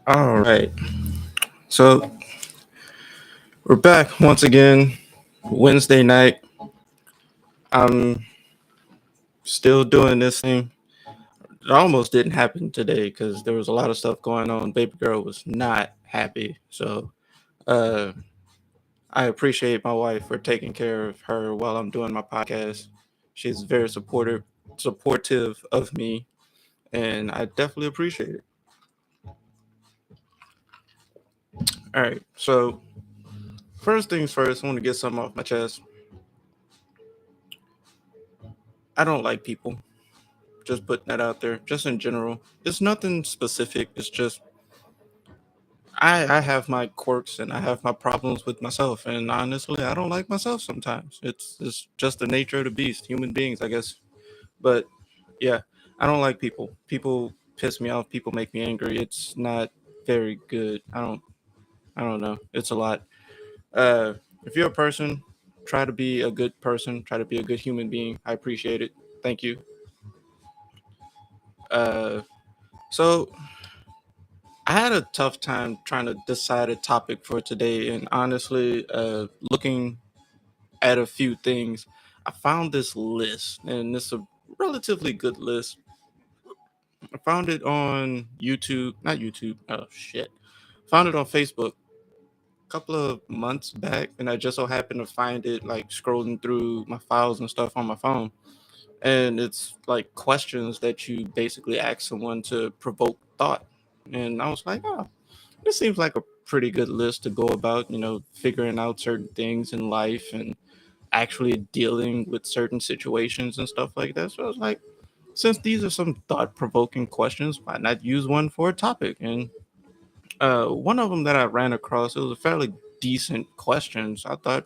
All right. So we're back once again. Wednesday night. I'm still doing this thing. It almost didn't happen today because there was a lot of stuff going on. Baby girl was not happy. So uh, I appreciate my wife for taking care of her while I'm doing my podcast. She's very supportive of me, and I definitely appreciate it. All right. So first things first, I want to get something off my chest. I don't like people. Just putting that out there, just in general. It's nothing specific. It's just I have my quirks and I have my problems with myself. And honestly, I don't like myself sometimes. It's just the nature of the beast, human beings, I guess. But yeah, I don't like people. People piss me off. People make me angry. It's not very good. I don't know. It's a lot. Uh, if you're a person, try to be a good person. Try to be a good human being. I appreciate it. Thank you. Uh, so I had a tough time trying to decide a topic for today, and honestly, looking at a few things, I found this list, and it's a relatively good list. I found it on YouTube, not YouTube. Oh shit! Found it on Facebook a couple of months back, and I just so happened to find it like scrolling through my files and stuff on my phone, and it's like questions that you basically ask someone to provoke thought, and I was like, oh, this seems like a pretty good list to go about, figuring out certain things in life and actually dealing with certain situations and stuff like that. So I was like, since these are some thought provoking questions, why not use one for a topic? And one of them that I ran across, it was a fairly decent question. So I thought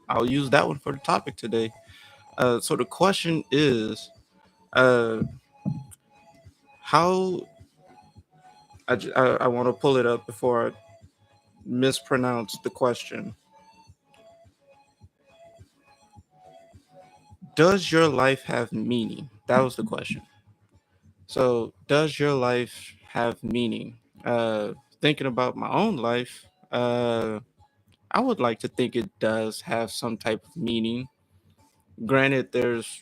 I'll use that one for the topic today. So the question is, uh, how I want to pull it up before I mispronounce the question. Does your life have meaning? That was the question. So, does your life have meaning? Thinking about my own life, I would like to think it does have some type of meaning. Granted, there's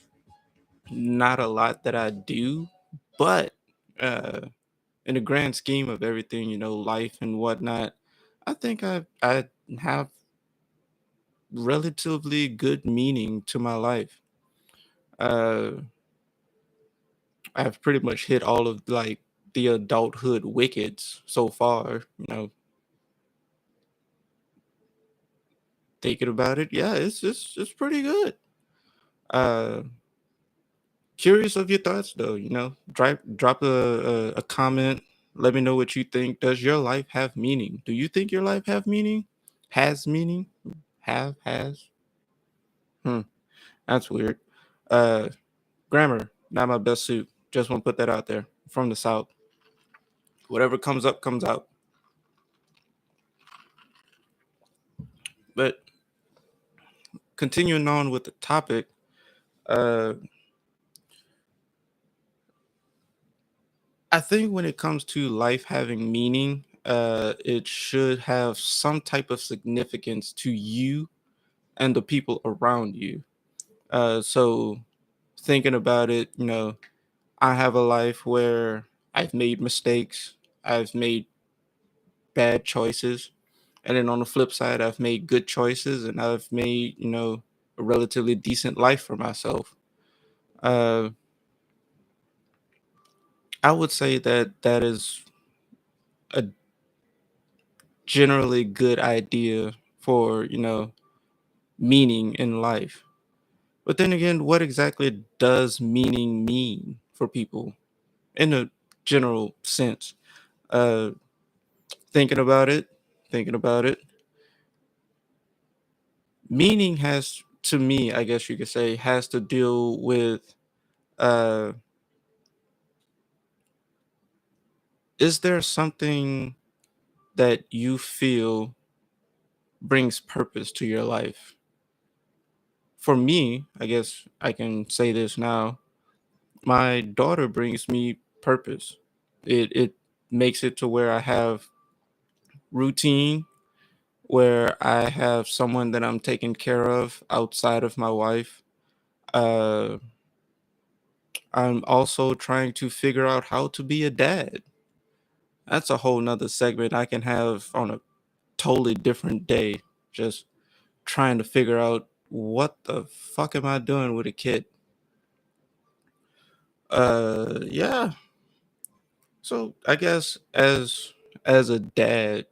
not a lot that I do, but uh, in the grand scheme of everything, life and whatnot, I think I have relatively good meaning to my life. Uh, I've pretty much hit all of like the adulthood wickets so far. Thinking about it, yeah, it's pretty good. Uh, Curious of your thoughts though. Drop a comment. Let me know what you think. Does your life have meaning? Do you think your life have meaning? Has meaning? Have has? Hmm, that's weird. Uh, Grammar not my best suit. Just want to put that out there. From the south, whatever comes up comes out. But continuing on with the topic, uh, I think when it comes to life having meaning, it should have some type of significance to you and the people around you. So thinking about it, I have a life where I've made mistakes, I've made bad choices, and then on the flip side, I've made good choices, and I've made, a relatively decent life for myself. Uh, I would say that that is a generally good idea for, meaning in life. But then again, what exactly does meaning mean for people in a general sense? Uh, thinking about it, thinking about it, meaning has, to me, I guess you could say, has to deal with uh, is there something that you feel brings purpose to your life? For me, I guess I can say this now. My daughter brings me purpose. It makes it to where I have routine where I have someone that I'm taking care of outside of my wife. Uh, I'm also trying to figure out how to be a dad. That's a whole nother segment I can have on a totally different day. Just trying to figure out what the fuck am I doing with a kid. Yeah. So I guess as a dad,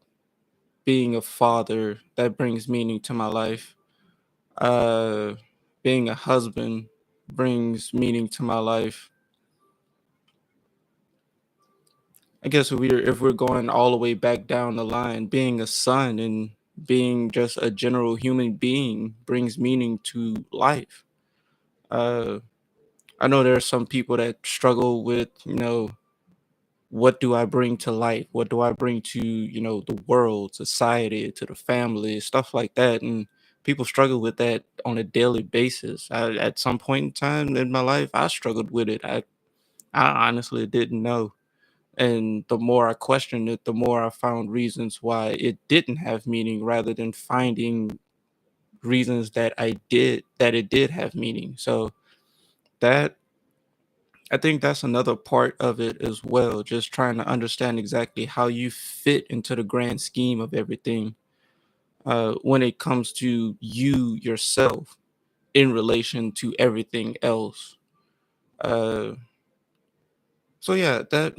being a father, that brings meaning to my life. Uh, Being a husband brings meaning to my life. I guess if we're going all the way back down the line, being a son and being just a general human being brings meaning to life. Uh, I know there are some people that struggle with, what do I bring to life? What do I bring to, the world, society, to the family, stuff like that. And people struggle with that on a daily basis. At some point in time in my life, I struggled with it. I honestly didn't know. And the more I questioned it, the more I found reasons why it didn't have meaning rather than finding reasons that it did have meaning. So that I think that's another part of it as well, just trying to understand exactly how you fit into the grand scheme of everything when it comes to you yourself in relation to everything else. Uh, so yeah, that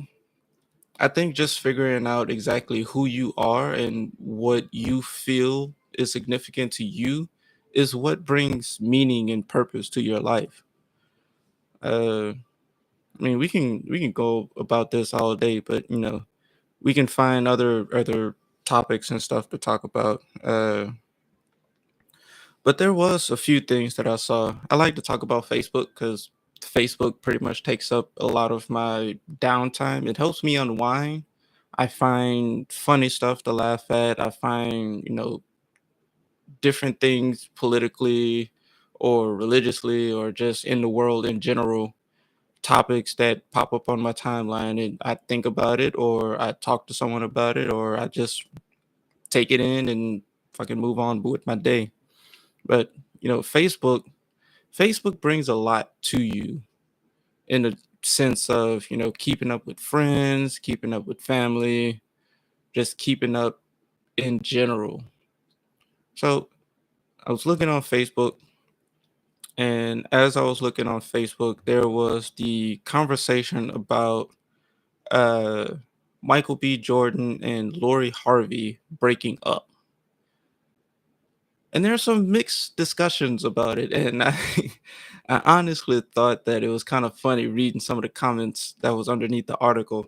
I think just figuring out exactly who you are and what you feel is significant to you is what brings meaning and purpose to your life. Uh, I mean, we can go about this all day, but we can find other topics and stuff to talk about. But there was a few things that I saw. I like to talk about Facebook because Facebook pretty much takes up a lot of my downtime. It helps me unwind. I find funny stuff to laugh at. I find different things politically or religiously or just in the world in general, topics that pop up on my timeline, and I think about it or I talk to someone about it or I just take it in and fucking move on with my day. But Facebook brings a lot to you in the sense of keeping up with friends, keeping up with family, just keeping up in general. So I was looking on Facebook, and as I was looking on Facebook, there was the conversation about uh, Michael B. Jordan and Laurie Harvey breaking up. And there's some mixed discussions about it. And I honestly thought that it was kind of funny reading some of the comments that was underneath the article.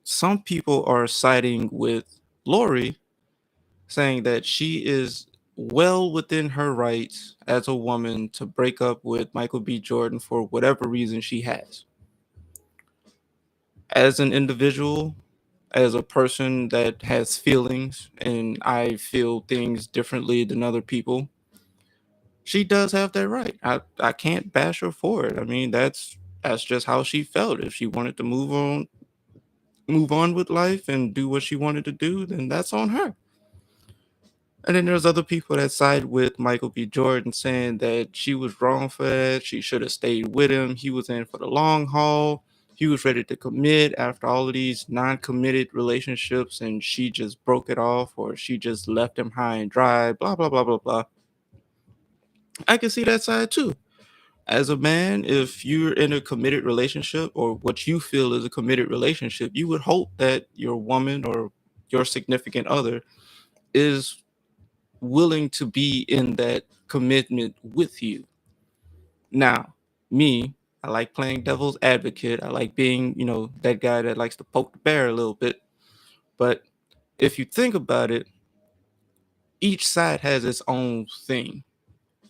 Some people are siding with Lori, saying that she is well within her rights as a woman to break up with Michael B. Jordan for whatever reason she has. As an individual, as a person that has feelings, and I feel things differently than other people, she does have that right. I can't bash her for it. I mean, that's just how she felt. If she wanted to move on with life and do what she wanted to do, then that's on her. And then there's other people that side with Michael B. Jordan, saying that she was wrong for that. She should have stayed with him. He was in for the long haul. He was ready to commit after all of these non-committed relationships, and she just broke it off, or she just left him high and dry. Blah blah blah blah blah. I can see that side too. As a man, if you're in a committed relationship or what you feel is a committed relationship, you would hope that your woman or your significant other is willing to be in that commitment with you. Now, me, I like playing devil's advocate. I like being, that guy that likes to poke the bear a little bit. But if you think about it, each side has its own thing.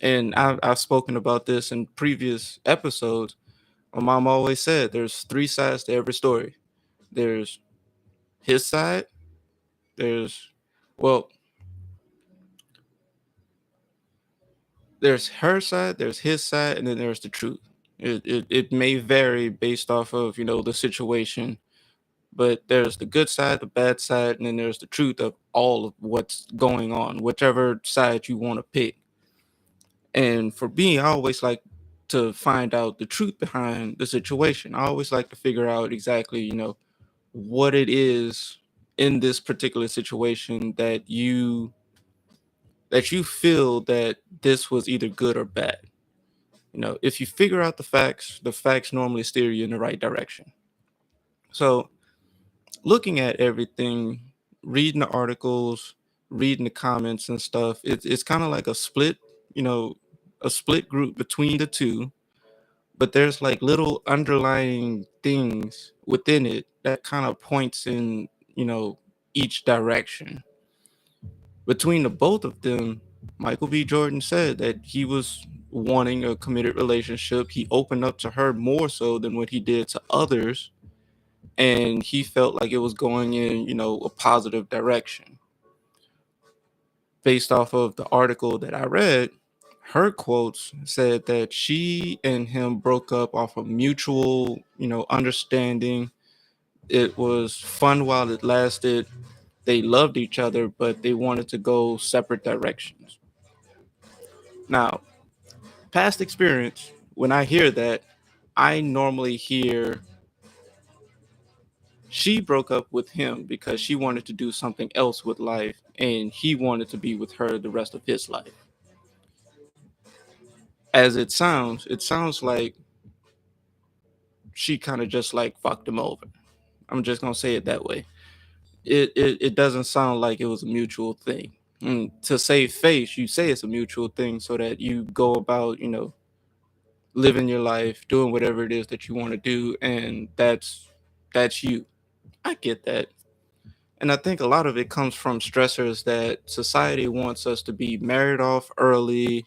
And I've spoken about this in previous episodes. My mom always said there's three sides to every story. There's his side, there's, well, there's her side, there's his side, and then there's the truth. It may vary based off of, the situation, but there's the good side, the bad side, and then there's the truth of all of what's going on, whichever side you want to pick. And for me, I always like to find out the truth behind the situation. I always like to figure out exactly, what it is in this particular situation that you feel that this was either good or bad. If you figure out the facts normally steer you in the right direction. So, looking at everything, reading the articles, reading the comments and stuff, it's kind of like you know, a split group between the two, but there's like little underlying things within it that kind of points in, each direction. Between the both of them, Michael B. Jordan said that he was wanting a committed relationship. He opened up to her more so than what he did to others, and he felt like it was going in, a positive direction. Based off of the article that I read, her quotes said that she and him broke up off of mutual, understanding. It was fun while it lasted. They loved each other, but they wanted to go separate directions. Now, past experience, when I hear that, I normally hear she broke up with him because she wanted to do something else with life and he wanted to be with her the rest of his life. As it sounds like she kind of just like fucked him over. I'm just gonna say it that way. It doesn't sound like it was a mutual thing. And to save face, you say it's a mutual thing so that you go about, living your life, doing whatever it is that you want to do, and that's you. I get that. And I think a lot of it comes from stressors that society wants us to be married off early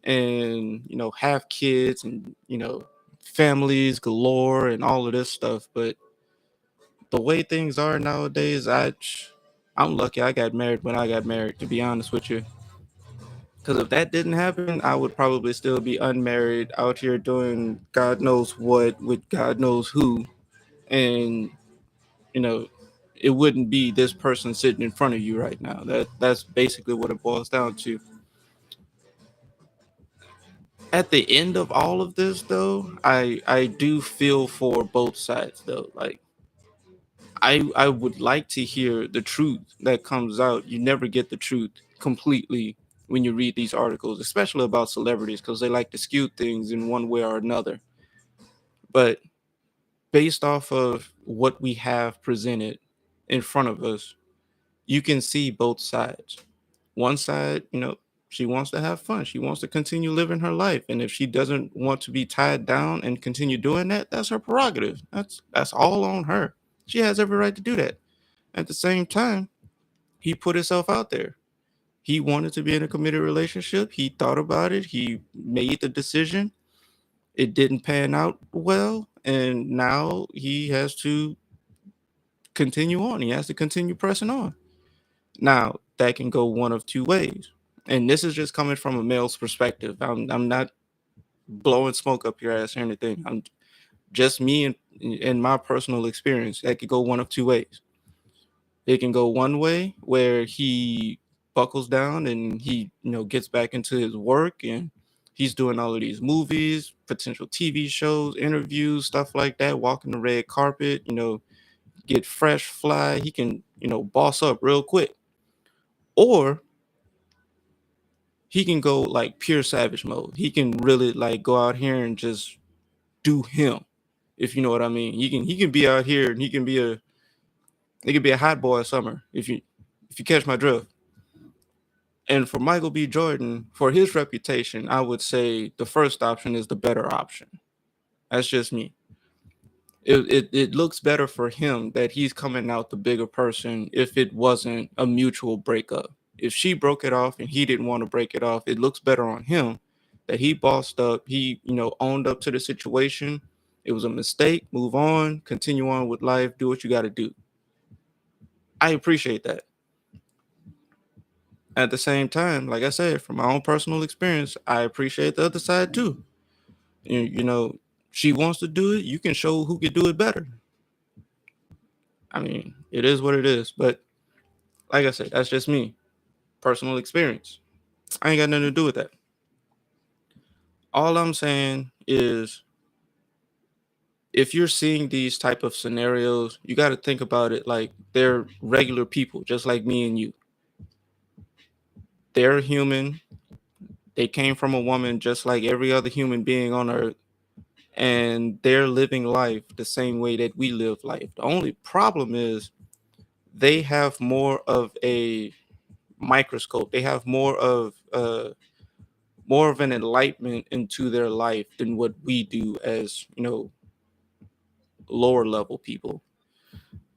and, have kids and, families galore and all of this stuff. But the way things are nowadays, I'm lucky I got married when I got married, to be honest with you. Because if that didn't happen, I would probably still be unmarried out here doing God knows what with God knows who. And, you know, it wouldn't be this person sitting in front of you right now. That's basically what it boils down to. At the end of all of this though, I do feel for both sides though. Like I would like to hear the truth that comes out. You never get the truth completely when you read these articles, especially about celebrities, because they like to skew things in one way or another. But based off of what we have presented in front of us, you can see both sides. One side, she wants to have fun. She wants to continue living her life. And if she doesn't want to be tied down and continue doing that, that's her prerogative. That's all on her. She has every right to do that. At the same time, he put himself out there. He wanted to be in a committed relationship. He thought about it. He made the decision. It didn't pan out well. And now he has to continue on. He has to continue pressing on. Now, that can go one of two ways. And this is just coming from a male's perspective. I'm not blowing smoke up your ass or anything. I'm just me and my personal experience. That could go one of two ways. It can go one way where he buckles down and he, gets back into his work and he's doing all of these movies, potential TV shows, interviews, stuff like that, walking the red carpet, get fresh, fly. He can, boss up real quick. Or he can go like pure savage mode. He can really like go out here and just do him, if you know what I mean. He can be out here and he can be a hot boy summer if you catch my drift. And for Michael B. Jordan, for his reputation, I would say the first option is the better option. That's just me. It looks better for him that he's coming out the bigger person if it wasn't a mutual breakup. If she broke it off and he didn't want to break it off, it looks better on him that he bossed up. He, owned up to the situation. It was a mistake. Move on. Continue on with life. Do what you got to do. I appreciate that. At the same time, like I said, from my own personal experience, I appreciate the other side too. You know, she wants to do it. You can show who can do it better. I mean, it is what it is. But like I said, that's just me, personal experience. I ain't got nothing to do with that. All I'm saying is if you're seeing these type of scenarios, you got to think about it like they're regular people, just like me and you. They're human. They came from a woman just like every other human being on earth, and they're living life the same way that we live life. The only problem is they have more of a microscope. They have more of an enlightenment into their life than what we do as, lower level people.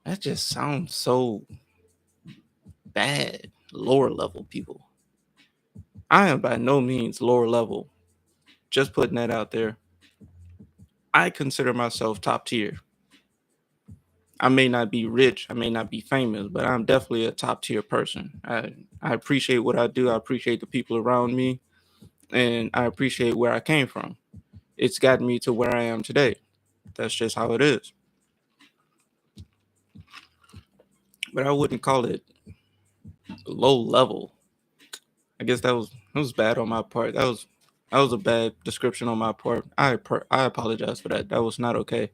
That just sounds so bad. Lower level people. I am by no means lower level. Just putting that out there. I consider myself top tier. I may not be rich, I may not be famous, but I'm definitely a top tier person. I appreciate what I do. I appreciate the people around me, and I appreciate where I came from. It's gotten me to where I am today. That's just how it is. But I wouldn't call it low level. I guess that was bad on my part. That was a bad description on my part. I apologize for that. That was not okay.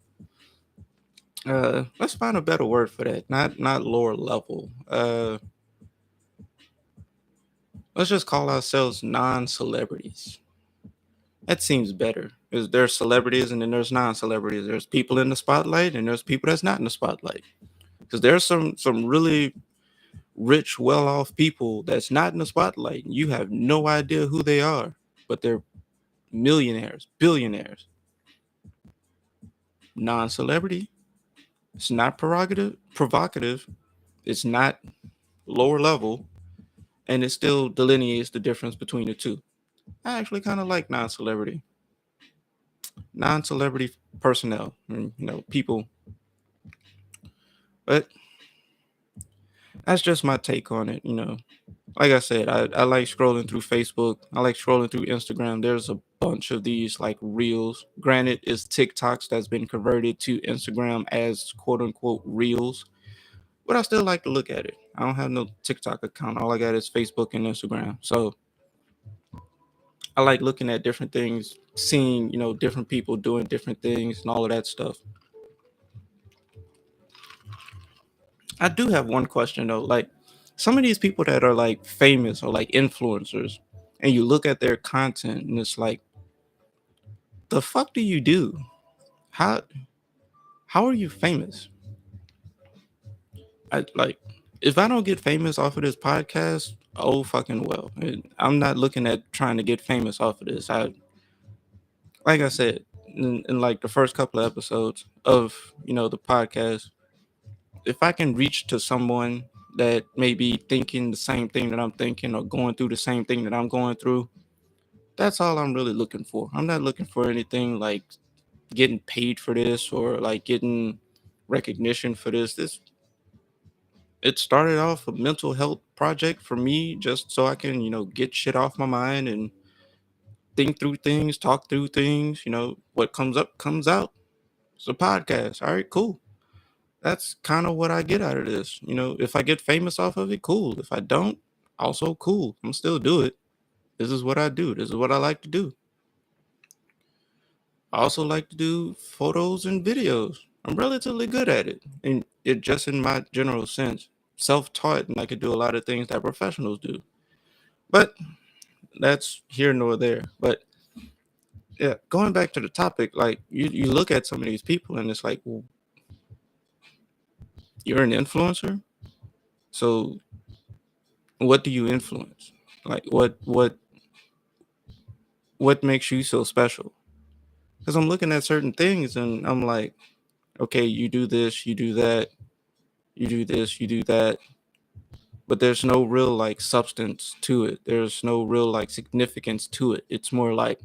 Let's find a better word for that. Not lower level. Let's just call ourselves non-celebrities. That seems better. There's celebrities and then there's non-celebrities. There's people in the spotlight and there's people that's not in the spotlight. Because there's some really rich, well-off people that's not in the spotlight. You have no idea who they are, but they're millionaires, billionaires. Non-celebrity. It's not provocative. It's not lower level, and it still delineates the difference between the two. I actually kind of like non-celebrity personnel, and people. But that's just my take on it. Like I said, I like scrolling through Facebook. I like scrolling through Instagram. There's a bunch of these like reels. Granted, it's TikToks that's been converted to Instagram as quote unquote reels, but I still like to look at it. I don't have no TikTok account. All I got is Facebook and Instagram. So I like looking at different things, seeing, different people doing different things and all of that stuff. I do have one question though. Like some of these people that are like famous or like influencers, and you look at their content and it's like, the fuck do you do? How how are you famous? I like if I don't get famous off of this podcast, oh fucking well. I'm not looking at trying to get famous off of this. I like I said in like the first couple of episodes of the podcast, if I can reach to someone that may be thinking the same thing that I'm thinking or going through the same thing that I'm going through, that's all I'm really looking for. I'm not looking for anything like getting paid for this or like getting recognition for this. It started off a mental health project for me just so I can, get shit off my mind and think through things, talk through things, what comes up comes out. It's a podcast. All right, cool. That's kind of what I get out of this. If I get famous off of it, cool. If I don't, also cool. I'm still do it. This is what I do. This is what I like to do. I also like to do photos and videos. I'm relatively good at it. And it just in my general sense. Self-taught and I could do a lot of things that professionals do. But that's here nor there. But yeah, going back to the topic, like you look at some of these people and it's like, well, you're an influencer? So what do you influence? Like what makes you so special? Because I'm looking at certain things and I'm like, okay, you do this, you do that, you do this, you do that, but there's no real like substance to it. There's no real like significance to it. It's more like,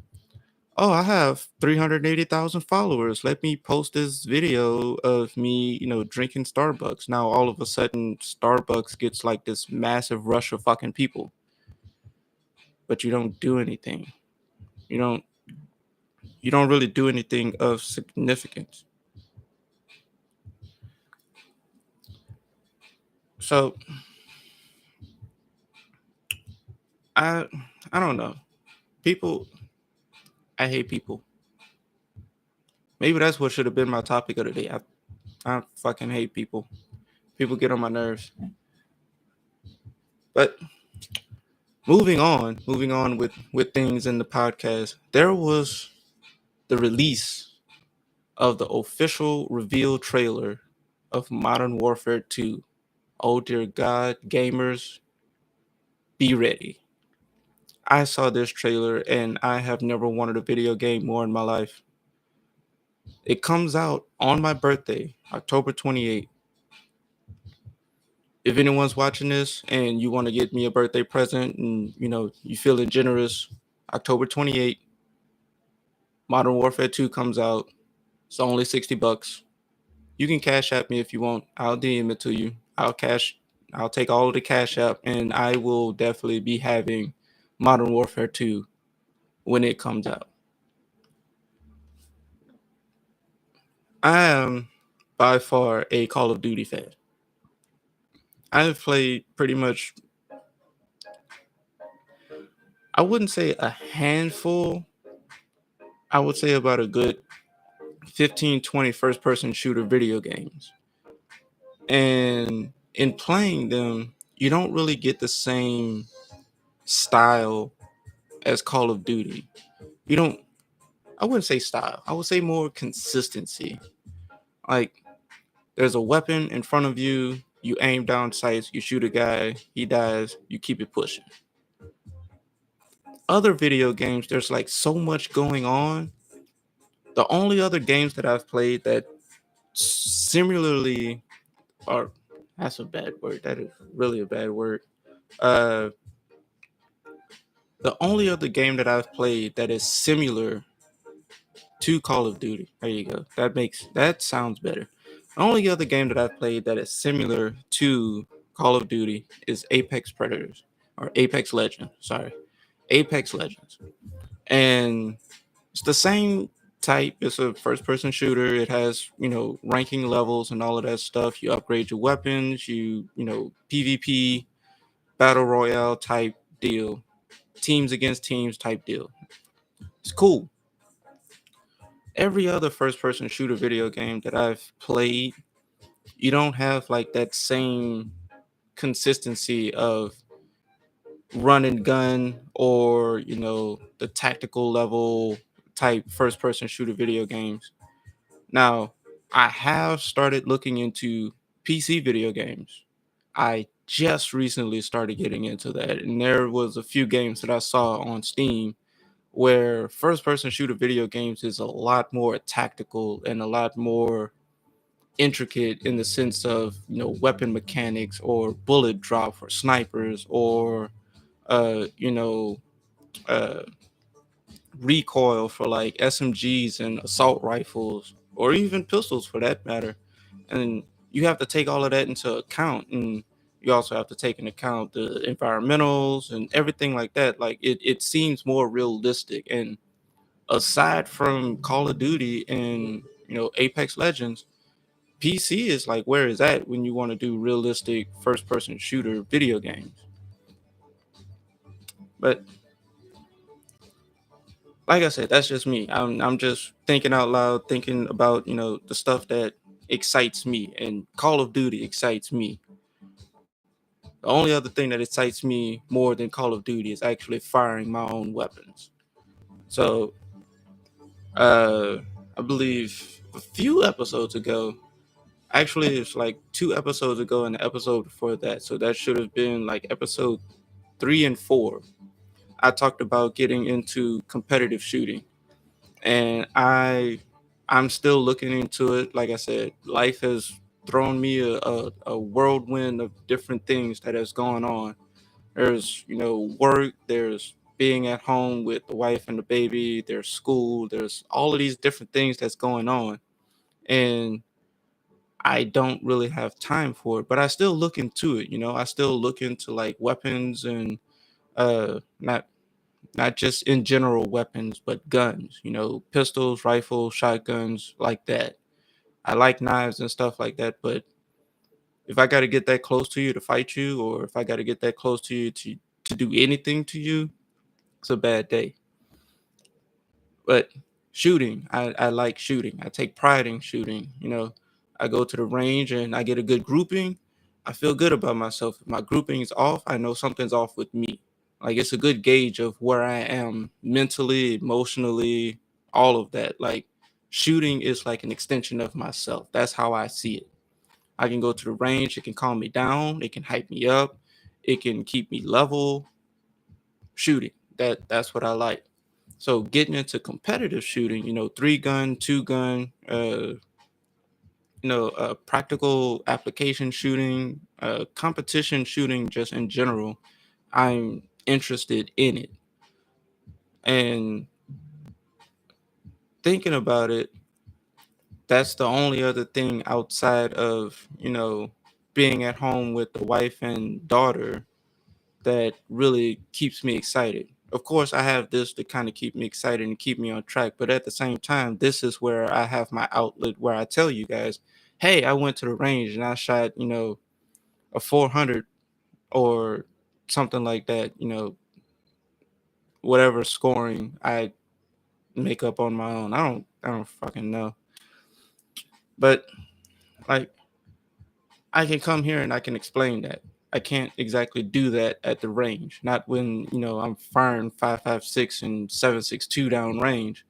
oh, I have 380,000 followers. Let me post this video of me, drinking Starbucks. Now all of a sudden, Starbucks gets like this massive rush of fucking people, but you don't do anything. You don't you don't really do anything of significance. So I I don't know. People I hate people. Maybe that's what should have been my topic of the day. I fucking hate people. People get on my nerves. But moving on with things in the podcast. There was the release of the official reveal trailer of Modern Warfare 2. Oh dear God, gamers, be ready. I saw this trailer and I have never wanted a video game more in my life. It comes out on my birthday, October 28th. If anyone's watching this and you want to get me a birthday present and you feeling generous, October 28th, Modern Warfare 2 comes out. It's only $60. You can cash app me if you want. I'll DM it to you. I'll take all of the cash app and I will definitely be having Modern Warfare 2 when it comes out. I am by far a Call of Duty fan. I've played pretty much, I wouldn't say a handful, I would say about a good 15, 20 first person shooter video games. And in playing them, you don't really get the same style as Call of Duty. You don't, I wouldn't say style, I would say more consistency. Like, there's a weapon in front of you, you aim down sights, you shoot a guy, he dies, you keep it pushing. Other video games, there's like so much going on. The only other games that I've played that similarly are, that's a bad word. That is really a bad word. Uh, the only other game that I've played that is similar to Call of Duty. There you go. That sounds better. The only other game that I've played that is similar to Call of Duty is Apex Predators or Apex Legends. Sorry, Apex Legends, and it's the same type. It's a first-person shooter. It has ranking levels and all of that stuff. You upgrade your weapons. PvP battle royale type deal, teams against teams type deal. It's cool. Every other first person shooter video game that I've played, you don't have like that same consistency of run and gun or the tactical level type first person shooter video games. Now, I have started looking into PC video games. I just recently started getting into that, and there was a few games that I saw on Steam where first person shooter video games is a lot more tactical and a lot more intricate in the sense of weapon mechanics or bullet drop for snipers or uh you know uh recoil for like SMGs and assault rifles or even pistols for that matter. And you have to take all of that into account, and you also have to take into account the environmentals and everything like that. Like it seems more realistic. And aside from Call of Duty and Apex Legends, PC is like where is that when you want to do realistic first person shooter video games. But like I said, that's just me. I'm just thinking out loud, thinking about the stuff that excites me, and Call of Duty excites me. The only other thing that excites me more than Call of Duty is actually firing my own weapons. So, uh, I believe a few episodes ago, actually, it's like 2 episodes ago, and the episode before that. So that should have been like episode 3 and 4. I talked about getting into competitive shooting, and I'm still looking into it. Like I said, life has thrown me a whirlwind of different things that has gone on. There's work, there's being at home with the wife and the baby, there's school, there's all of these different things that's going on, and I don't really have time for it. But I still look into it. I still look into like weapons and not just in general weapons, but guns, pistols, rifles, shotguns, like that. I like knives and stuff like that, but If I got to get that close to you to fight you, or if I got to get that close to you to do anything to you, it's a bad day. But shooting, I like shooting. I take pride in shooting. I go to the range and I get a good grouping. I feel good about myself. If my grouping is off, I know something's off with me. Like, it's a good gauge of where I am mentally, emotionally, all of that. Like, shooting is like an extension of myself. That's how I see it. I can go to the range, it can calm me down, it can hype me up, it can keep me level. Shooting. That's what I like. So getting into competitive shooting, 3 gun, 2 gun, practical application shooting, competition shooting, just in general, I'm interested in it. And thinking about it, that's the only other thing outside of, being at home with the wife and daughter that really keeps me excited. Of course, I have this to kind of keep me excited and keep me on track, but at the same time, this is where I have my outlet where I tell you guys, hey, I went to the range and I shot, a 400 or something like that, whatever scoring I make up on my own. I don't fucking know. But like, I can come here and I can explain that. I can't exactly do that at the range. Not when, I'm firing 5.56 and 7.62 down range.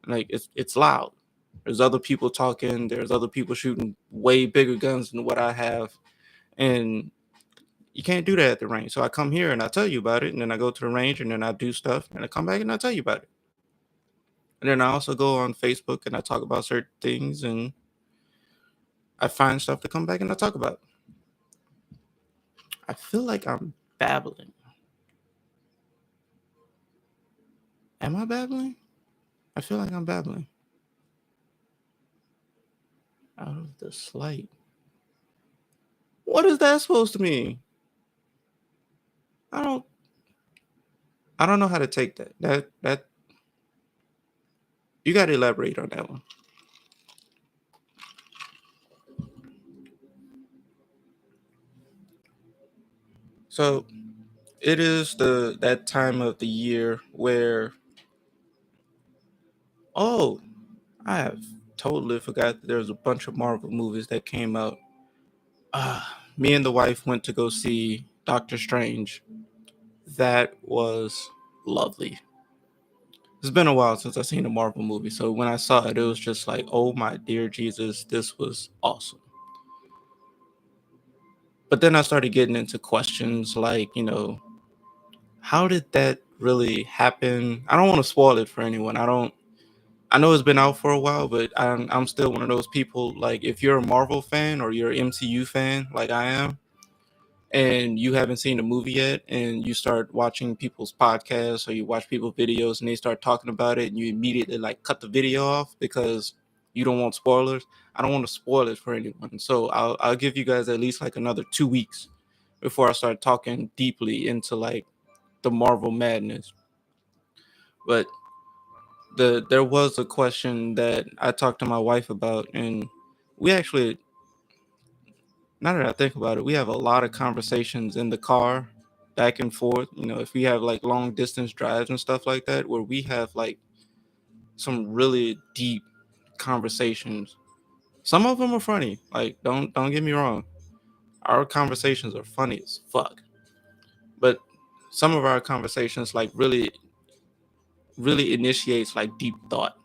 Like, it's loud. There's other people talking, there's other people shooting way bigger guns than what I have. And you can't do that at the range. So I come here and I tell you about it, and then I go to the range and then I do stuff and I come back and I tell you about it. And then I also go on Facebook and I talk about certain things and I find stuff to come back and I talk about. I feel like I'm babbling. Am I babbling? I feel like I'm babbling. Out of the slight. What is that supposed to mean? I don't I don't know how to take that. That you gotta elaborate on that one. So it is that time of the year where, oh, I have totally forgot that there was a bunch of Marvel movies that came out. Me and the wife went to go see Doctor Strange. That was lovely. It's been a while since I've seen a Marvel movie, so when I saw it, it was just like, oh my dear Jesus, this was awesome. But then I started getting into questions like, how did that really happen? I don't want to spoil it for anyone. I know it's been out for a while, but I'm still one of those people, like, if you're a Marvel fan or you're an MCU fan like I am, and you haven't seen the movie yet, and you start watching people's podcasts or you watch people's videos and they start talking about it, and you immediately like cut the video off because you don't want spoilers. I don't want to spoil it for anyone, so I'll give you guys at least like another 2 weeks before I start talking deeply into like the Marvel madness. But there was a question that I talked to my wife about, and we actually, now that I think about it, we have a lot of conversations in the car, back and forth. If we have like long distance drives and stuff like that, where we have like some really deep conversations. Some of them are funny. Like, don't get me wrong, our conversations are funny as fuck. But some of our conversations like really initiates like deep thought.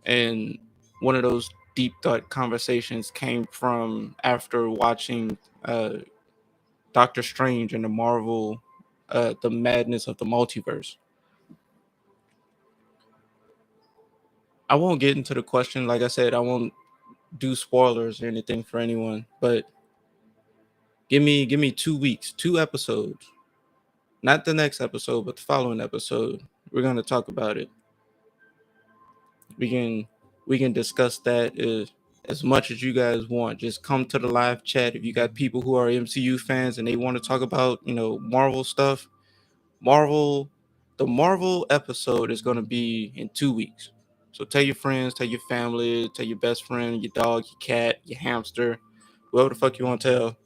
And one of those deep thought conversations came from after watching Doctor Strange and the Marvel, the madness of the multiverse. I won't get into the question. Like I said, I won't do spoilers or anything for anyone. But give me 2 weeks, 2 episodes, not the next episode, but the following episode. We're gonna talk about it. We can we can discuss that as much as you guys want. Just come to the live chat if you got people who are MCU fans and they want to talk about Marvel stuff. Marvel, the Marvel episode is going to be in 2 weeks. So tell your friends, tell your family, tell your best friend, your dog, your cat, your hamster, whoever the fuck you want to tell,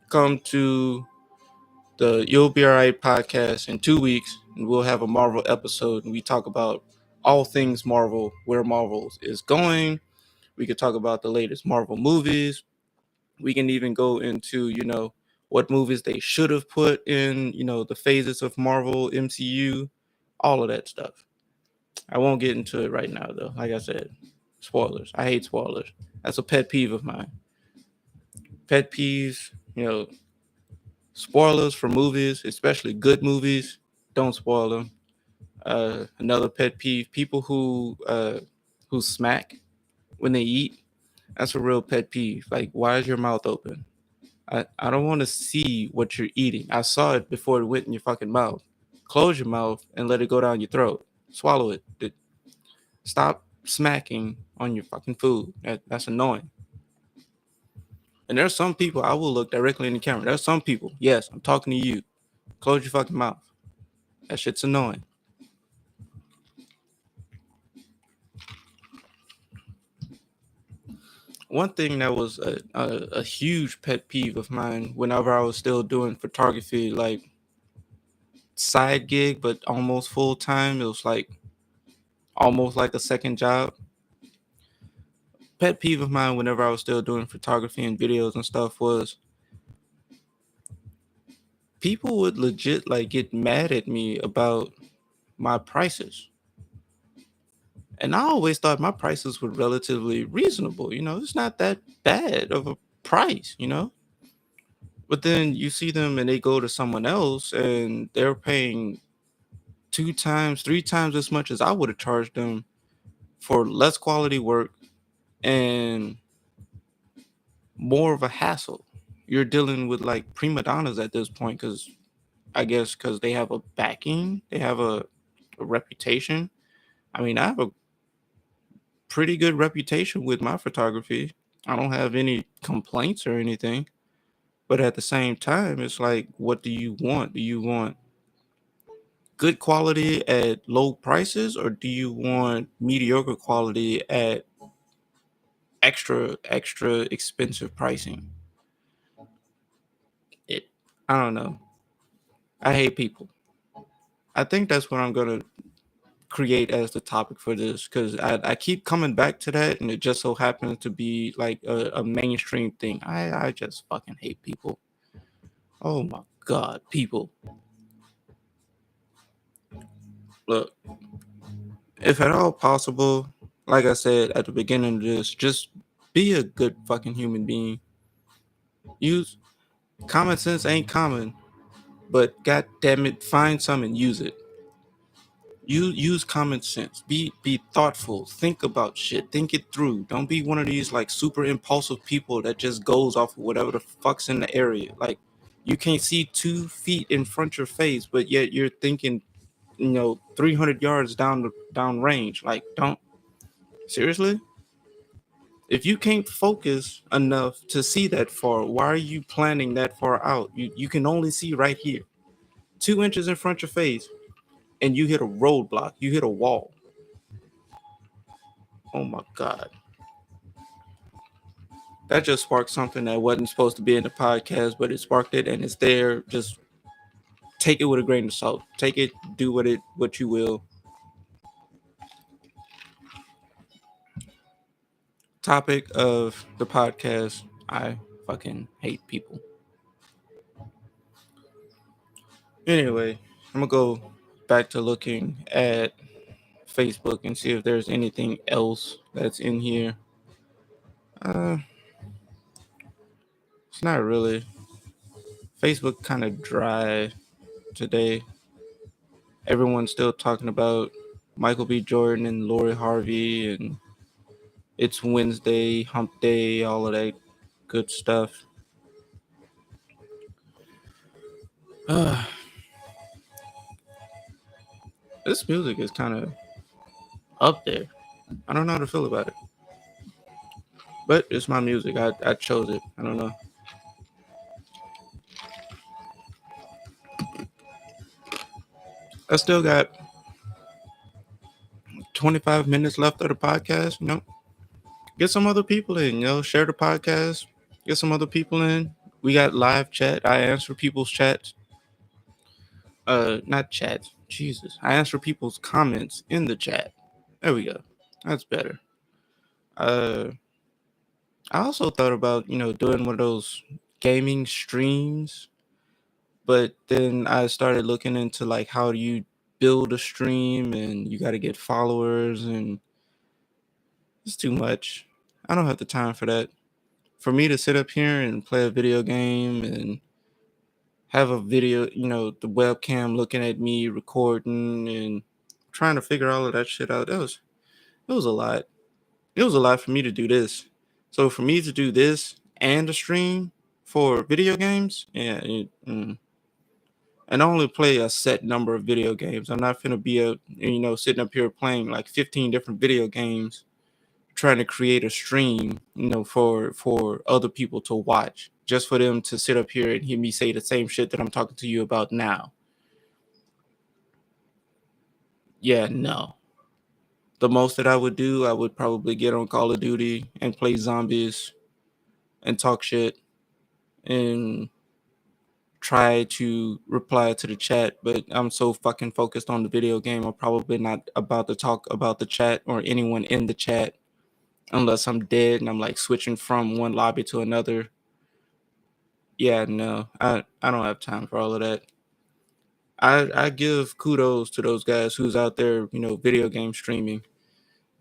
come to the You'll Be Alright podcast in 2 weeks, and we'll have a Marvel episode, and we talk about all things Marvel, where Marvel is going. We could talk about the latest Marvel movies. We can even go into, what movies they should have put in, the phases of Marvel MCU, all of that stuff. I won't get into it right now, though. Like I said, spoilers. I hate spoilers. That's a pet peeve of mine. Pet peeves, spoilers for movies, especially good movies. Don't spoil them. Another pet peeve: people who smack when they eat. That's a real pet peeve. Like, why is your mouth open? I don't want to see what you're eating. I saw it before it went in your fucking mouth. Close your mouth and let it go down your throat. Swallow it. Stop smacking on your fucking food. That's annoying. And there's some people, I will look directly in the camera. There's some people, yes, I'm talking to you. Close your fucking mouth. That shit's annoying. One thing that was a huge pet peeve of mine whenever I was still doing photography, like side gig, but almost full time, it was like almost like a second job. Pet peeve of mine whenever I was still doing photography and videos and stuff was people would legit like get mad at me about my prices. And I always thought my prices were relatively reasonable. It's not that bad of a price. But then you see them and they go to someone else and they're paying 2 times, 3 times as much as I would have charged them for less quality work and more of a hassle. You're dealing with like prima donnas at this point because I guess because they have a backing, they have a reputation. I mean, I have a pretty good reputation with my photography. I don't have any complaints or anything. But at the same time, it's like, what do you want? Do you want good quality at low prices, or do you want mediocre quality at extra expensive pricing? It I don't know. I hate people. I think that's what I'm gonna create as the topic for this because I keep coming back to that, and it just so happens to be like a mainstream thing. I just fucking hate people. Oh my god, people. Look, if at all possible, like I said at the beginning of this, just be a good fucking human being. Use common sense ain't common, but god damn it, find some and use it. You use common sense. Be thoughtful. Think about shit. Think it through. Don't be one of these like super impulsive people that just goes off of whatever the fuck's in the area. Like you can't see 2 feet in front of your face, but yet you're thinking, 300 yards down range. Like, don't seriously. If you can't focus enough to see that far, why are you planning that far out? You can only see right here, 2 inches in front of your face, and you hit a roadblock. You hit a wall. Oh my god. That just sparked something that wasn't supposed to be in the podcast, but it sparked it and it's there. Just take it with a grain of salt. Take it, do what you will. Topic of the podcast: I fucking hate people. Anyway, I'm gonna go back to looking at Facebook and see if there's anything else that's in here. Uh, it's not really. Facebook kind of dry today. Everyone's still talking about Michael B. Jordan and Laurie Harvey and it's Wednesday, hump day, all of that good stuff. This music is kind of up there. I don't know how to feel about it. But it's my music. I chose it. I don't know. I still got 25 minutes left of the podcast. Get some other people in, share the podcast. get some other people in. We got live chat. I answer people's chats. Not chats. Jesus. I answer people's comments in the chat. There we go. That's better. Uh, I also thought about, doing one of those gaming streams, but then I started looking into like how do you build a stream and you got to get followers and it's too much. I don't have the time for that. For me to sit up here and play a video game and have a video, the webcam looking at me recording and trying to figure all of that shit out. It was a lot. It was a lot for me to do this. So for me to do this and a stream for video games, yeah, and I only play a set number of video games. I'm not gonna be sitting up here playing like 15 different video games, trying to create a stream, for other people to watch, just for them to sit up here and hear me say the same shit that I'm talking to you about now. Yeah, no. The most that I would do, I would probably get on Call of Duty and play zombies and talk shit and try to reply to the chat, but I'm so fucking focused on the video game, I'm probably not about to talk about the chat or anyone in the chat unless I'm dead and I'm like switching from one lobby to another. Yeah, no, I don't have time for all of that. I give kudos to those guys who's out there, video game streaming,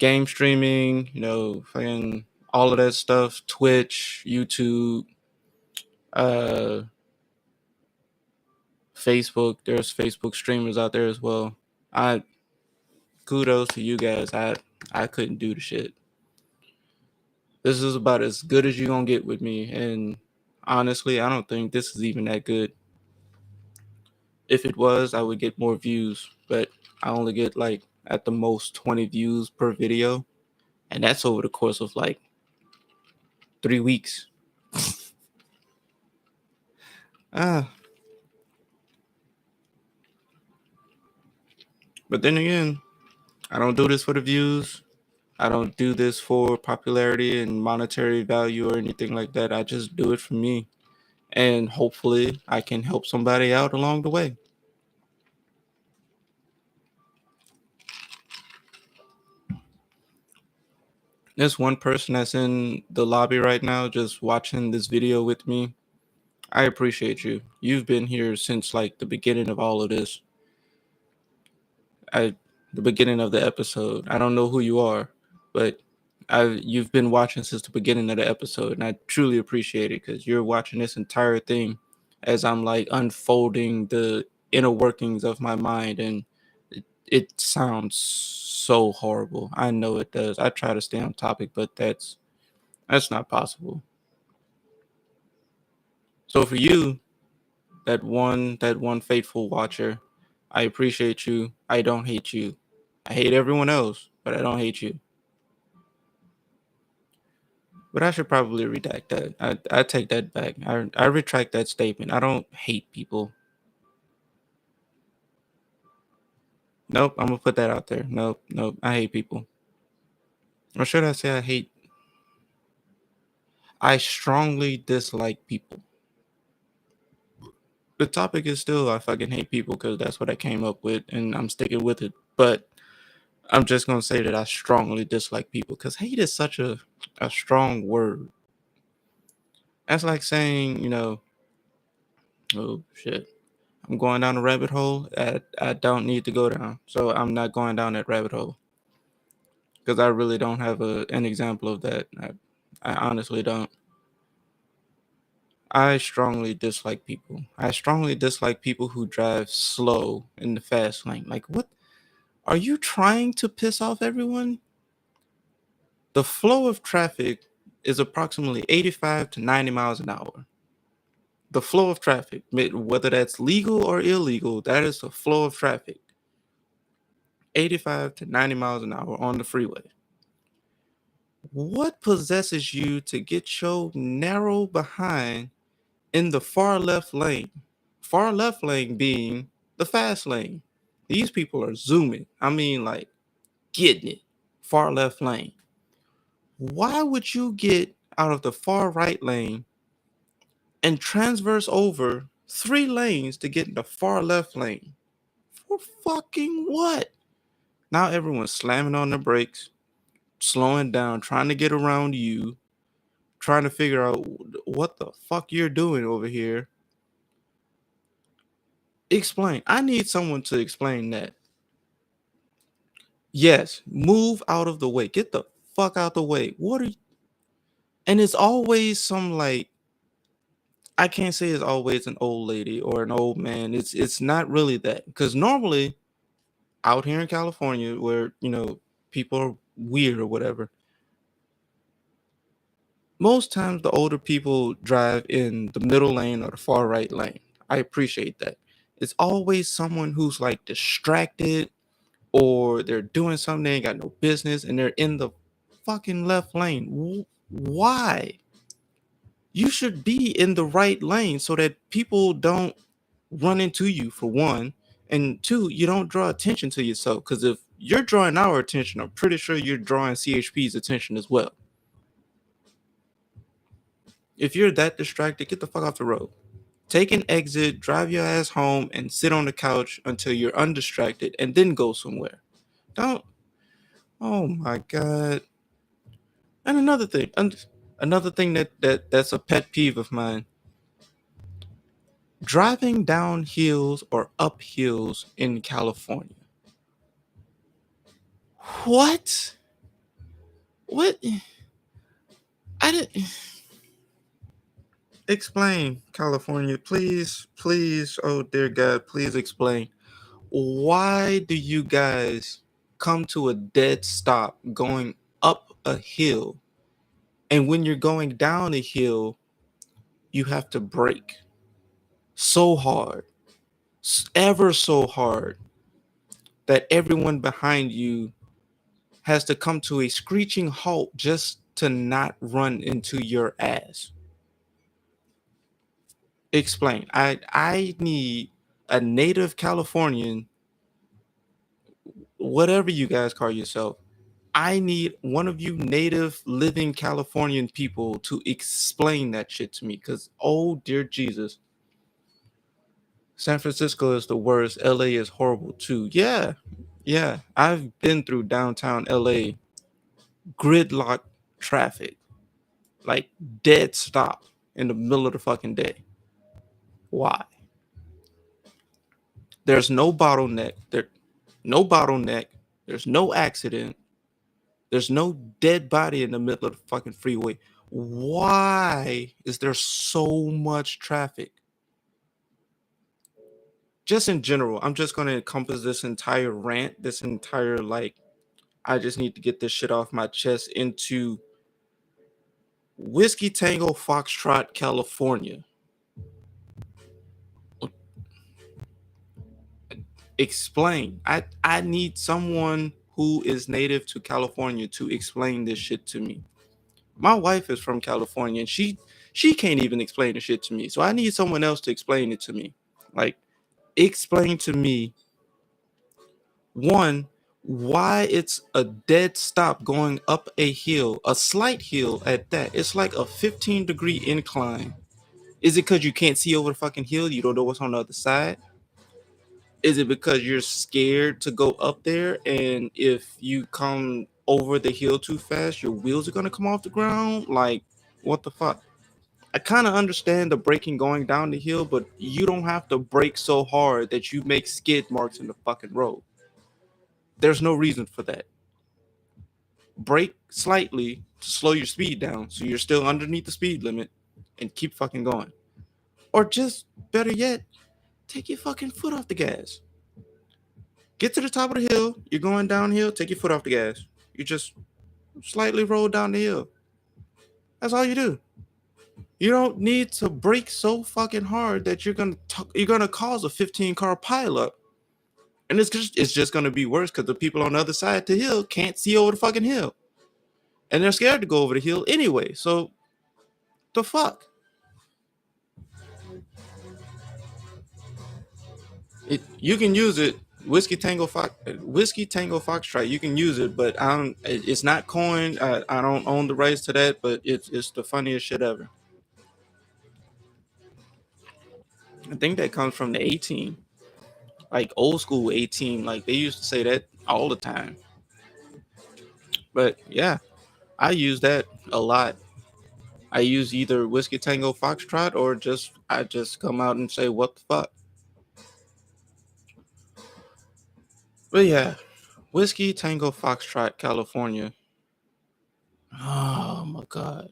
fucking all of that stuff, Twitch, YouTube, uh, Facebook. There's Facebook streamers out there as well. I kudos to you guys. I couldn't do the shit. This is about as good as you gonna get with me, and honestly, I don't think this is even that good. If it was, I would get more views, but I only get like at the most 20 views per video, and that's over the course of like 3 weeks. Ah, but then again, I don't do this for the views. I don't do this for popularity and monetary value or anything like that. I just do it for me. And hopefully I can help somebody out along the way. There's one person that's in the lobby right now just watching this video with me. I appreciate you. You've been here since like the beginning of all of this. I the beginning of the episode. I don't know who you are, but you've been watching since the beginning of the episode, and I truly appreciate it because you're watching this entire thing as I'm like unfolding the inner workings of my mind, and it sounds so horrible. I know it does. I try to stay on topic, but that's not possible. So for you, that one faithful watcher, I appreciate you. I don't hate you. I hate everyone else, but I don't hate you. But I should probably redact that. I take that back. I retract that statement. I don't hate people. Nope, I'm gonna put that out there. Nope, nope. I hate people. Or should I say I hate? I strongly dislike people. The topic is still I fucking hate people because that's what I came up with and I'm sticking with it. But I'm just gonna say that I strongly dislike people because hate is such a strong word. That's like saying, oh shit, I'm going down a rabbit hole I don't need to go down. So I'm not going down that rabbit hole because I really don't have an example of that. I honestly don't. I strongly dislike people. I strongly dislike people who drive slow in the fast lane. Like, what? Are you trying to piss off everyone? The flow of traffic is approximately 85 to 90 miles an hour. The flow of traffic, whether that's legal or illegal, that is the flow of traffic. 85 to 90 miles an hour on the freeway. What possesses you to get your narrow behind in the far left lane? Far left lane being the fast lane. These people are zooming. I mean, like, getting it. Far left lane. Why would you get out of the far right lane and transverse over 3 lanes to get in the far left lane. For fucking what? Now everyone's slamming on the brakes, slowing down, trying to get around you, trying to figure out what the fuck you're doing over here. Explain. I need someone to explain that. Yes, move out of the way. Get the fuck out the way. What are you? And it's always some like, I can't say it's always an old lady or an old man. It's not really that. Because normally out here in California where, people are weird or whatever, most times the older people drive in the middle lane or the far right lane. I appreciate that. It's always someone who's like distracted or they're doing something they ain't got no business and they're in the fucking left lane. Why? You should be in the right lane so that people don't run into you, for one, and two, you don't draw attention to yourself. Because if you're drawing our attention, I'm pretty sure you're drawing CHP's attention as well. If you're that distracted, get the fuck off the road. Take an exit, drive your ass home, and sit on the couch until you're undistracted, and then go somewhere. Don't. Oh my god. And another thing that's a pet peeve of mine. Driving down hills or up hills in California. What? What? I didn't explain, California. Please, please, oh dear God, please explain. Why do you guys come to a dead stop going up a hill? And when you're going down a hill, you have to brake so hard, ever so hard, that everyone behind you has to come to a screeching halt just to not run into your ass. Explain. I need a native Californian, whatever you guys call yourself. I need one of you native living Californian people to explain that shit to me. Because, oh dear Jesus, San Francisco is the worst. LA is horrible too. Yeah. Yeah. I've been through downtown LA gridlock traffic, like dead stop in the middle of the fucking day. Why? There's no bottleneck. No bottleneck. There's no accident. There's no dead body in the middle of the fucking freeway. Why is there so much traffic? Just in general, I'm just going to encompass this entire rant, this entire, like, I just need to get this shit off my chest, into Whiskey Tango Foxtrot, California. Explain. I need someone who is native to California to explain this shit to me. My wife is from California and she can't even explain the shit to me. So I need someone else to explain it to me. Like, explain to me, one, why it's a dead stop going up a hill, a slight hill at that. It's like a 15-degree incline. Is it because you can't see over the fucking hill? You don't know what's on the other side? Is it because you're scared to go up there, and if you come over the hill too fast, your wheels are gonna come off the ground? Like, what the fuck? I kind of understand the braking going down the hill, but you don't have to brake so hard that you make skid marks in the fucking road. There's no reason for that. Brake slightly to slow your speed down so you're still underneath the speed limit and keep fucking going. Or just better yet, take your fucking foot off the gas. Get to the top of the hill, you're going downhill, take your foot off the gas. You just slightly roll down the hill. That's all you do. You don't need to brake so fucking hard that you're gonna cause a 15-car pileup, and it's just gonna be worse because the people on the other side of the hill can't see over the fucking hill, and they're scared to go over the hill anyway. So the fuck. You can use it. Whiskey Tango Foxtrot. You can use it, but I don't. It's not coined. I don't own the rights to that, but it's the funniest shit ever. I think that comes from the A team, like old school A team. Like they used to say that all the time. But yeah, I use that a lot. I use either Whiskey Tango Foxtrot or I just come out and say what the fuck. But yeah, Whiskey Tango Foxtrot, California. Oh my god.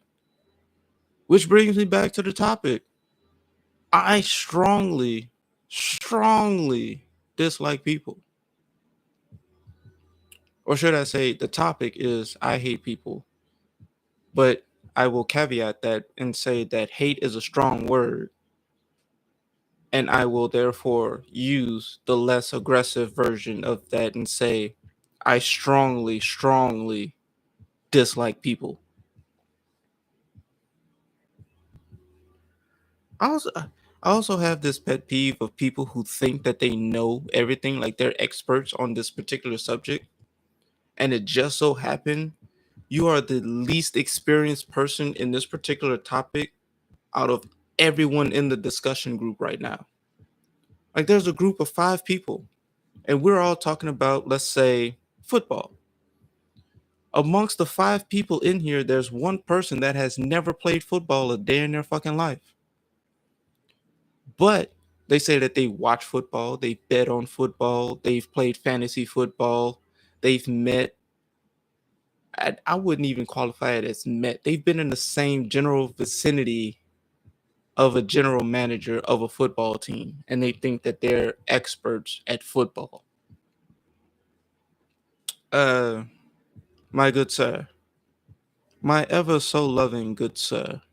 Which brings me back to the topic. I strongly dislike people. Or should I say the topic is I hate people. But I will caveat that and say that hate is a strong word, and I will therefore use the less aggressive version of that and say I strongly dislike people. I also I also have this pet peeve of people who think that they know everything, like they're experts on this particular subject, and it just so happened you are the least experienced person in this particular topic out of everyone in the discussion group right now. Like there's a group of 5 people, and we're all talking about, let's say, football. Amongst the 5 people in here, there's one person that has never played football a day in their fucking life. But they say that they watch football, they bet on football, they've played fantasy football, they've met. I wouldn't even qualify it as met. They've been in the same general vicinity of a general manager of a football team, and they think that they're experts at football. Uh, my good sir, my ever so loving good sir,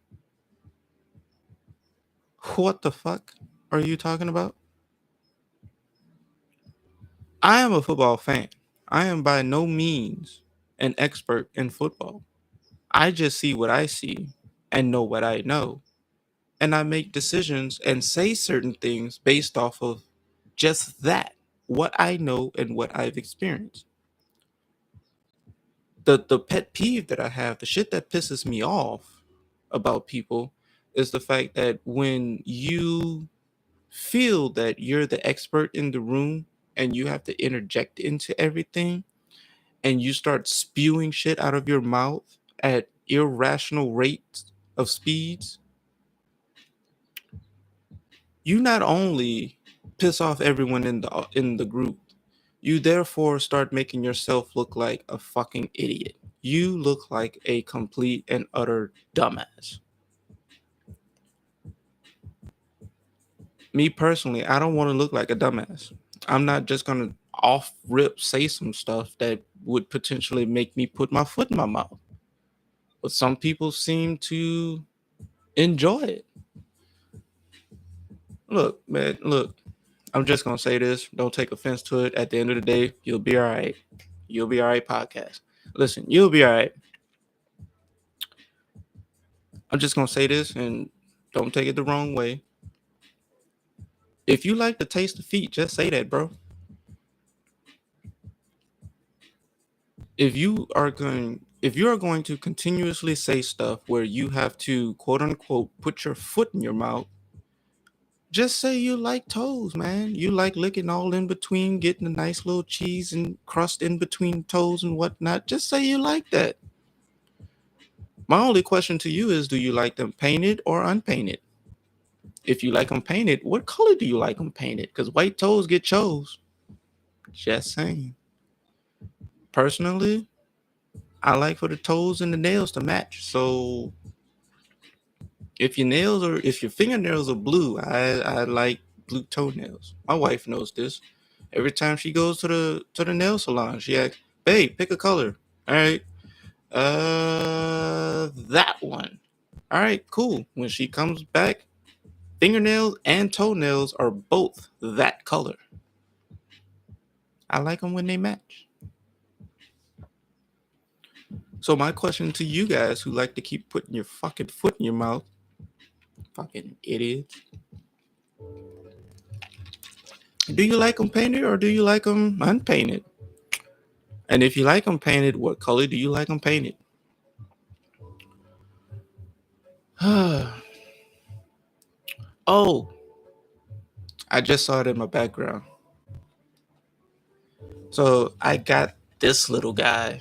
what the fuck are you talking about? I am a football fan. I am by no means an expert in football. I just see what I see and know what I know. And I make decisions and say certain things based off of just that, what I know and what I've experienced. The pet peeve that I have, the shit that pisses me off about people is the fact that when you feel that you're the expert in the room and you have to interject into everything and you start spewing shit out of your mouth at irrational rates of speeds, you not only piss off everyone in the group, you therefore start making yourself look like a fucking idiot. You look like a complete and utter dumbass. Me personally, I don't want to look like a dumbass. I'm not just gonna off rip say some stuff that would potentially make me put my foot in my mouth. But some people seem to enjoy it. Look, man, look, I'm just gonna say this. Don't take offense to it. At the end of the day, you'll be all right. You'll be all right, podcast. Listen, you'll be all right. I'm just gonna say this and don't take it the wrong way. If you like the taste of feet, just say that, bro. If you are going to continuously say stuff where you have to quote unquote put your foot in your mouth, just say you like toes, man. You like licking all in between, getting a nice little cheese and crust in between toes and whatnot. Just say you like that. My only question to you is, do you like them painted or unpainted? If you like them painted, what color do you like them painted? Because white toes get chose. Just saying. Personally, I like for the toes and the nails to match. So if your fingernails are blue, I like blue toenails. My wife knows this. Every time she goes to the nail salon, she asks, "Babe, pick a color." All right, that one. All right, cool. When she comes back, fingernails and toenails are both that color. I like them when they match. So my question to you guys who like to keep putting your fucking foot in your mouth, fucking idiots. Do you like them painted or do you like them unpainted? And if you like them painted, what color do you like them painted? Oh, I just saw it in my background. So I got this little guy.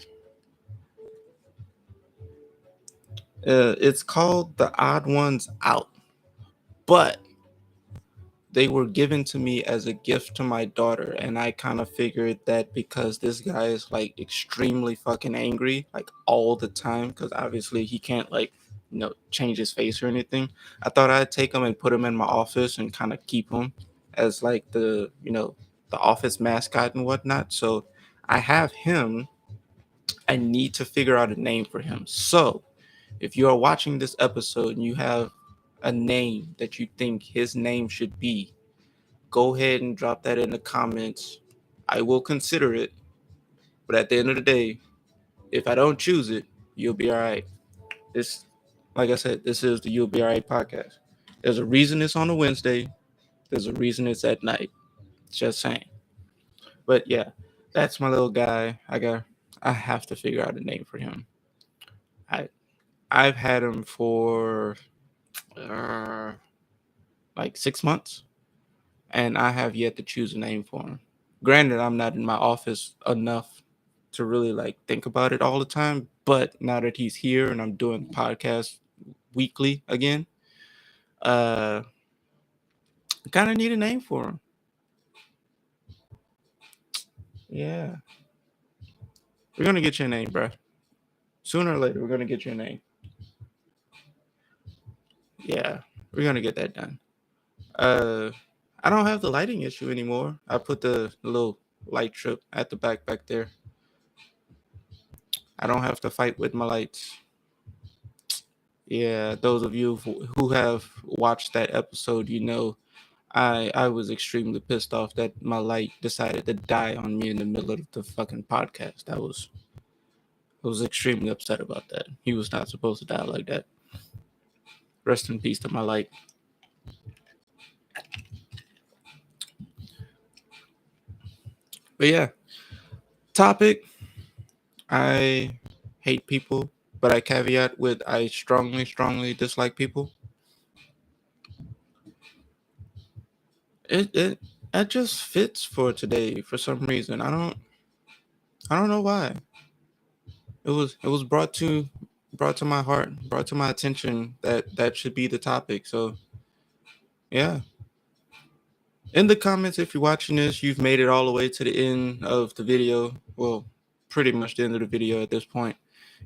It's called The Odd Ones Out, but they were given to me as a gift to my daughter, and I kind of figured that because this guy is like extremely fucking angry like all the time, because obviously he can't like change his face or anything. I thought I'd take him and put him in my office and kind of keep him as like the office mascot and whatnot. So I have him. I need to figure out a name for him. So if you are watching this episode and you have a name that you think his name should be, go ahead and drop that in the comments. I will consider it, but at the end of the day, if I don't choose it, you'll be all right. This, like I said, this is the You'll Be All Right podcast. There's a reason it's on a Wednesday. There's a reason it's at night. Just saying. But yeah, that's my little guy. I have to figure out a name for him. I I've had him for uh, like 6 months, and I have yet to choose a name for him. Granted, I'm not in my office enough to really like think about it all the time, but now that he's here and I'm doing podcasts weekly again, I kind of need a name for him. Yeah, we're gonna get you a name, bro. Sooner or later, we're gonna get you a name. Yeah, we're gonna get that done. Uh, I don't have the lighting issue anymore. I put the little light strip at the back there. I don't have to fight with my lights. Yeah, those of you who have watched that episode, I was extremely pissed off that my light decided to die on me in the middle of the fucking podcast. I was extremely upset about that. He was not supposed to die like that. Rest in peace to my light. But yeah, topic. I hate people, but I caveat with I strongly dislike people. It it just fits for today for some reason. I don't know why. It was brought to my heart, brought to my attention that that should be the topic. So yeah. In the comments, if you're watching this, you've made it all the way to the end of the video. Well, pretty much the end of the video at this point.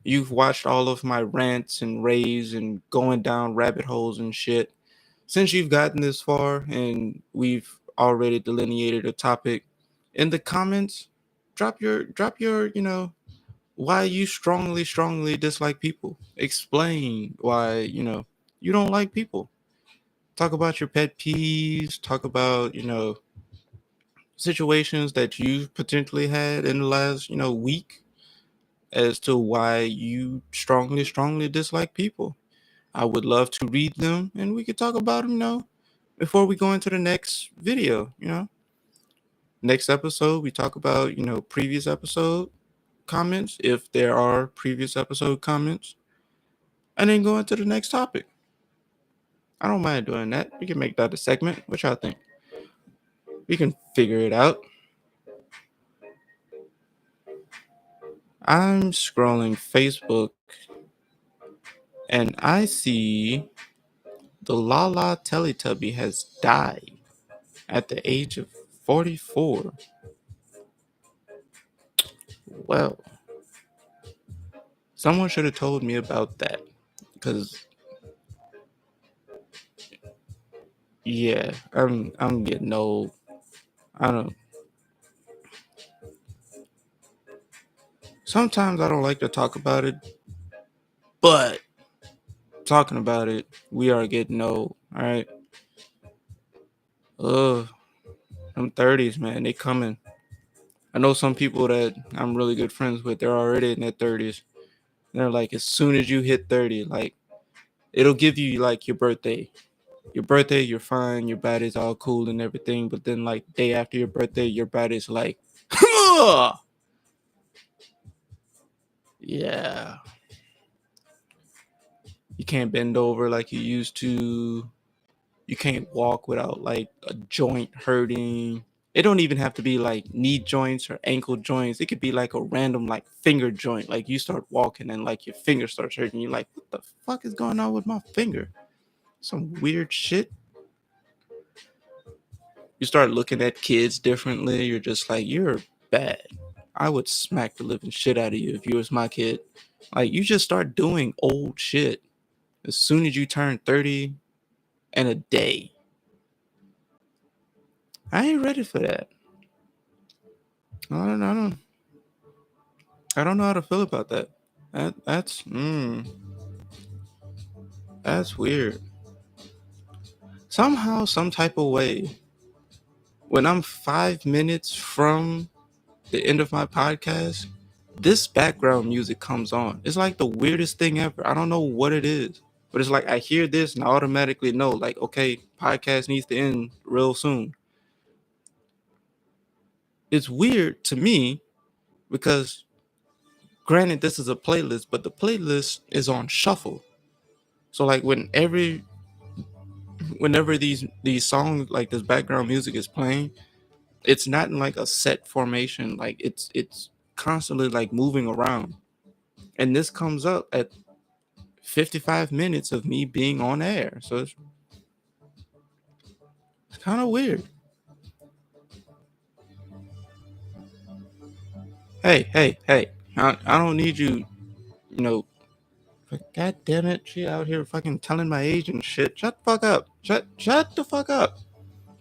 You've watched all of my rants and raves and going down rabbit holes and shit. Since you've gotten this far and we've already delineated a topic, in the comments, drop your, why you strongly dislike people. Explain why, you don't like people. Talk about your pet peeves, talk about, situations that you've potentially had in the last, week as to why you strongly dislike people. I would love to read them and we could talk about them, before we go into the next video. Next episode, we talk about, previous episode comments, if there are previous episode comments, and then go into the next topic. I don't mind doing that. We can make that a segment. What y'all think? We can figure it out. I'm scrolling Facebook and I see the Lala Teletubby has died at the age of 44. Well, someone should have told me about that because yeah, I'm getting old. I don't. Sometimes I don't like to talk about it, but talking about it, we are getting old. All right. Ugh, I'm 30s, man. They coming. I know some people that I'm really good friends with. They're already in their 30s. They're like, as soon as you hit 30, like it'll give you like your birthday. Your birthday, you're fine. Your body's all cool and everything. But then, like day after your birthday, your body's like, yeah, you can't bend over like you used to. You can't walk without like a joint hurting. It don't even have to be like knee joints or ankle joints. It could be like a random like finger joint. Like you start walking and like your finger starts hurting. You're like, what the fuck is going on with my finger? Some weird shit. You start looking at kids differently. You're just like, you're bad. I would smack the living shit out of you if you was my kid. Like you just start doing old shit as soon as you turn 30 and a day. I ain't ready for that. I don't I don't know how to feel about that. That's weird. Somehow, some type of way, when I'm 5 minutes from the end of my podcast, this background music comes on. It's like the weirdest thing ever. I don't know what it is, but it's like I hear this and I automatically know, like, okay, podcast needs to end real soon. It's weird to me because, granted, this is a playlist, but the playlist is on shuffle. So like whenever these songs like this background music is playing, it's not in like a set formation. Like it's constantly like moving around. And this comes up at 55 minutes of me being on air. So it's kind of weird. Hey. I don't need you, you know, God damn it, she out here fucking telling my age and shit. Shut the fuck up. Shut the fuck up.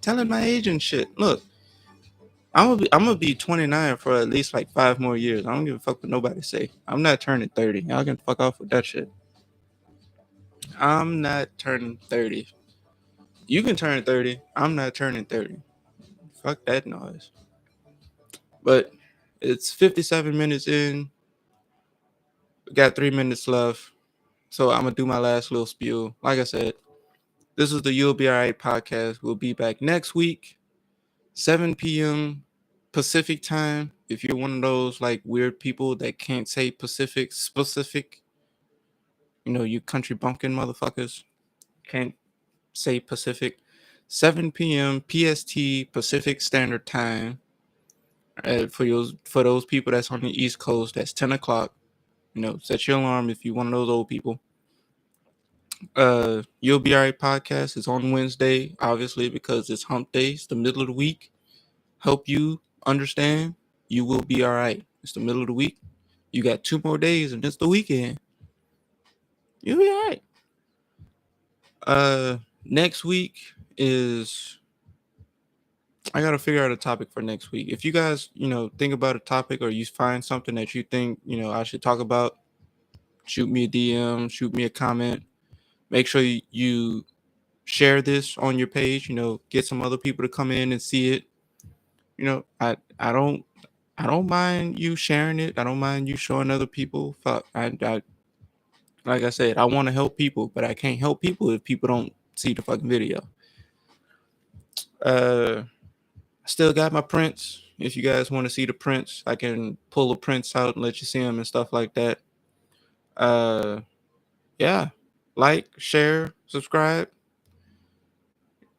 Telling my age and shit. Look, I'm gonna be 29 for at least like 5 more years. I don't give a fuck what nobody say. I'm not turning 30. Y'all can fuck off with that shit. I'm not turning 30. You can turn 30. I'm not turning 30. Fuck that noise. But it's 57 minutes in. We got 3 minutes left. So I'm gonna do my last little spiel. Like I said, this is the You'll Be Alright podcast. We'll be back next week, 7 p.m. Pacific time. If you're one of those like weird people that can't say Pacific specific, you country bumpkin motherfuckers can't say Pacific. 7 p.m. PST Pacific Standard Time. For those people that's on the East Coast, that's 10 o'clock. Set your alarm if you're one of those old people. You'll Be Alright podcast is on Wednesday, obviously, because it's hump day. It's the middle of the week. Help you understand you will be all right. It's the middle of the week. You got 2 more days and it's the weekend. You'll be all right. Next week is I gotta figure out a topic for next week. If you guys, think about a topic or you find something that you think, I should talk about, shoot me a DM, shoot me a comment. Make sure you share this on your page, get some other people to come in and see it. I don't mind you sharing it. I don't mind you showing other people. Fuck. I like I said, I want to help people, but I can't help people if people don't see the fucking video. I still got my prints. If you guys want to see the prints, I can pull the prints out and let you see them and stuff like that. Yeah. Like, share, subscribe,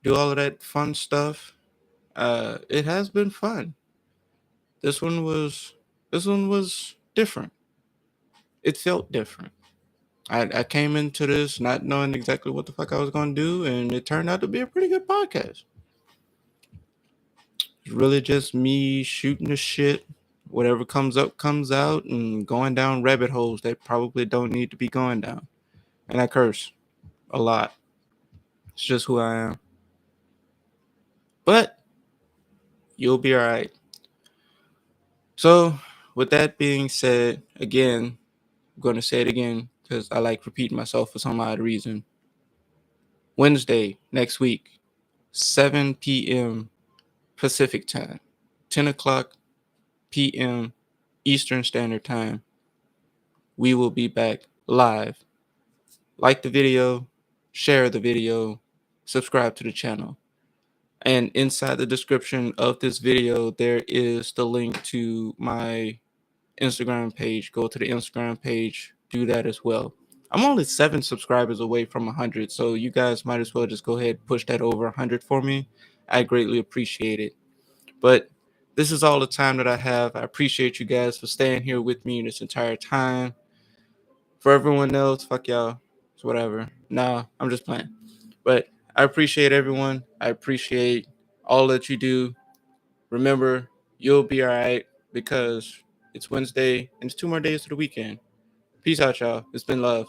do all of that fun stuff. It has been fun. This one was different. It felt different. I came into this not knowing exactly what the fuck I was gonna do, and it turned out to be a pretty good podcast. It's really just me shooting the shit. Whatever comes up comes out, and going down rabbit holes that probably don't need to be going down. And I curse a lot. It's just who I am. But you'll be alright. So, with that being said, again, I'm going to say it again because I like repeating myself for some odd reason. Wednesday, next week, 7 p.m. Pacific time, 10 o'clock p.m. Eastern Standard Time. We will be back live. Like the video, share the video, subscribe to the channel. And inside the description of this video, there is the link to my Instagram page. Go to the Instagram page, do that as well. I'm only 7 subscribers away from 100, so you guys might as well just go ahead and push that over 100 for me. I greatly appreciate it. But this is all the time that I have. I appreciate you guys for staying here with me this entire time. For everyone else, fuck y'all. It's whatever. Nah, I'm just playing. But I appreciate everyone. I appreciate all that you do. Remember, you'll be all right because it's Wednesday and it's 2 more days to the weekend. Peace out, y'all. It's been love.